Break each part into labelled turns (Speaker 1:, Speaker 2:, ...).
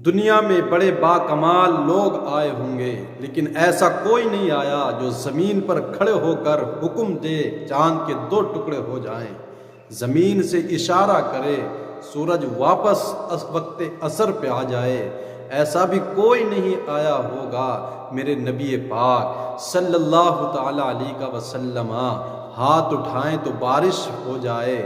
Speaker 1: دنیا میں بڑے باکمال لوگ آئے ہوں گے، لیکن ایسا کوئی نہیں آیا جو زمین پر کھڑے ہو کر حکم دے چاند کے دو ٹکڑے ہو جائیں، زمین سے اشارہ کرے سورج واپس وقت عصر پہ آ جائے۔ ایسا بھی کوئی نہیں آیا ہوگا میرے نبی پاک صلی اللہ تعالی علیہ وسلم ہاتھ اٹھائیں تو بارش ہو جائے،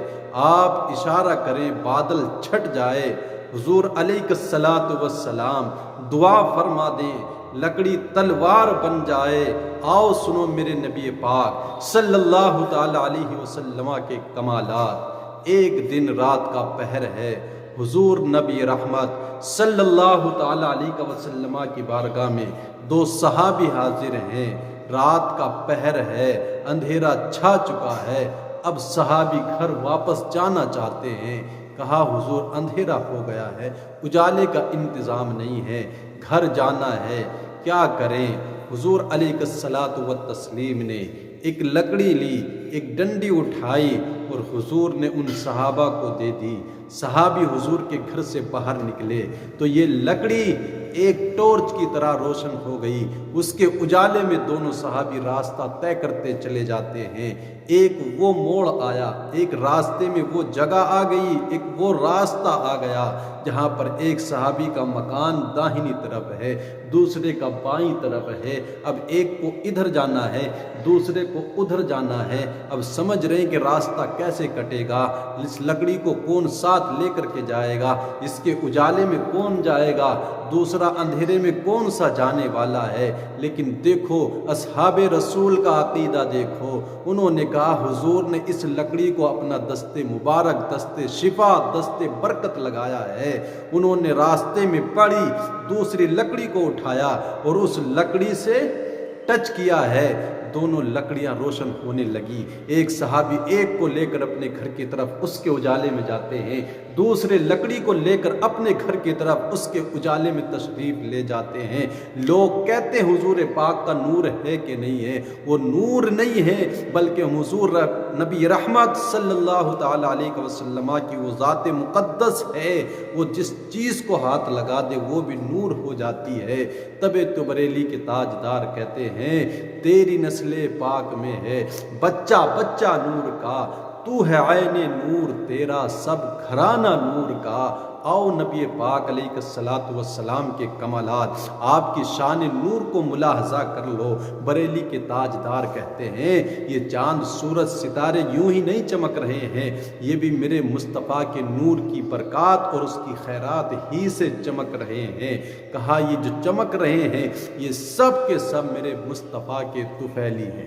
Speaker 1: آپ اشارہ کریں بادل چھٹ جائے، حضور علیہ الصلوۃ والسلام دعا فرما دیں لکڑی تلوار بن جائے۔ آؤ سنو میرے نبی پاک صلی اللہ تعالی علیہ وسلم کے کمالات۔ ایک دن رات کا پہر ہے، حضور نبی رحمت صلی اللہ تعالی علیہ وسلم کی بارگاہ میں دو صحابی حاضر ہیں۔ رات کا پہر ہے، اندھیرا چھا چکا ہے، اب صحابی گھر واپس جانا چاہتے ہیں۔ کہا حضور اندھیرا ہو گیا ہے، اجالے کا انتظام نہیں ہے، گھر جانا ہے، کیا کریں؟ حضور علیہ الصلوۃ والتسلیم نے ایک لکڑی لی، ایک ڈنڈی اٹھائی اور حضور نے ان صحابہ کو دے دی۔ صحابی حضور کے گھر سے باہر نکلے تو یہ لکڑی ایک ٹورچ کی طرح روشن ہو گئی، اس کے اجالے میں دونوں صحابی راستہ طے کرتے چلے جاتے ہیں۔ ایک وہ موڑ آیا، ایک راستے میں وہ جگہ آ گئی، ایک وہ راستہ آ گیا جہاں پر ایک صحابی کا مکان داہنی طرف ہے، دوسرے کا بائیں طرف ہے۔ اب ایک کو ادھر جانا ہے، دوسرے کو ادھر جانا ہے۔ اب سمجھ رہے ہیں کہ راستہ کیسے کٹے گا، اس لکڑی کو کون ساتھ لے کر کے جائے گا، اس کے اجالے میں کون جائے گا، دوسرا اندھیرے میں کون سا جانے والا ہے۔ لیکن دیکھو اصحاب رسول کا عقیدہ دیکھو، انہوں نے کہا حضور نے اس لکڑی کو اپنا دست مبارک، دست شفا، دست برکت لگایا ہے۔ انہوں نے راستے میں پڑی دوسری لکڑی کو اٹھایا اور اس لکڑی سے ٹچ کیا ہے، دونوں لکڑیاں روشن ہونے لگی۔ ایک صحابی ایک کو لے کر اپنے گھر کی طرف اس کے اجالے میں جاتے ہیں، دوسرے لکڑی کو لے کر اپنے گھر کی طرف اس کے اجالے میں تشریف لے جاتے ہیں۔ لوگ کہتے ہیں حضور پاک کا نور ہے کہ نہیں ہے، وہ نور نہیں ہے بلکہ حضور نبی رحمت صلی اللہ تعالی علیہ وسلم کی وہ ذات مقدس ہے، وہ جس چیز کو ہاتھ لگا دے وہ بھی نور ہو جاتی ہے۔ تب تو بریلی کے تاجدار کہتے ہیں تیری نسل پاک میں ہے بچہ بچہ نور کا، تو ہے عین نور تیرا سب گھرانہ نور کا۔ آؤ نبی پاک علیہ الصلوۃ والسلام کے کمالات، آپ کی شان نور کو ملاحظہ کر لو۔ بریلی کے تاجدار کہتے ہیں یہ چاند سورج ستارے یوں ہی نہیں چمک رہے ہیں، یہ بھی میرے مصطفیٰ کے نور کی برکات اور اس کی خیرات ہی سے چمک رہے ہیں۔ کہا یہ جو چمک رہے ہیں یہ سب کے سب میرے مصطفیٰ کے طفیلی ہیں۔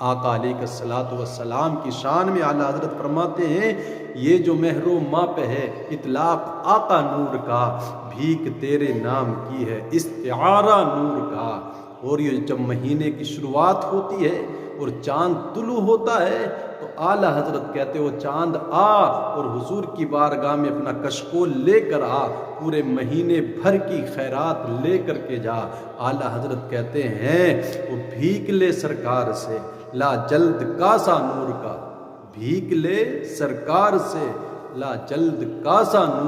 Speaker 1: آقا علیہ الصلوۃ والسلام کی شان میں اعلیٰ حضرت فرماتے ہیں یہ جو مہر و ماں پہ ہے اطلاق آقا نور کا، بھیک تیرے نام کی ہے استعارہ نور کا۔ اور یہ جب مہینے کی شروعات ہوتی ہے اور چاند طلوع ہوتا ہے تو اعلیٰ حضرت کہتے وہ چاند آ اور حضور کی بارگاہ میں اپنا کشکول لے کر آ، پورے مہینے بھر کی خیرات لے کر کے جا۔ اعلیٰ حضرت کہتے ہیں وہ بھیک لے سرکار سے لا جلد کاسا نور کا، بھیک لے سرکار سے لا جلد کاسا نور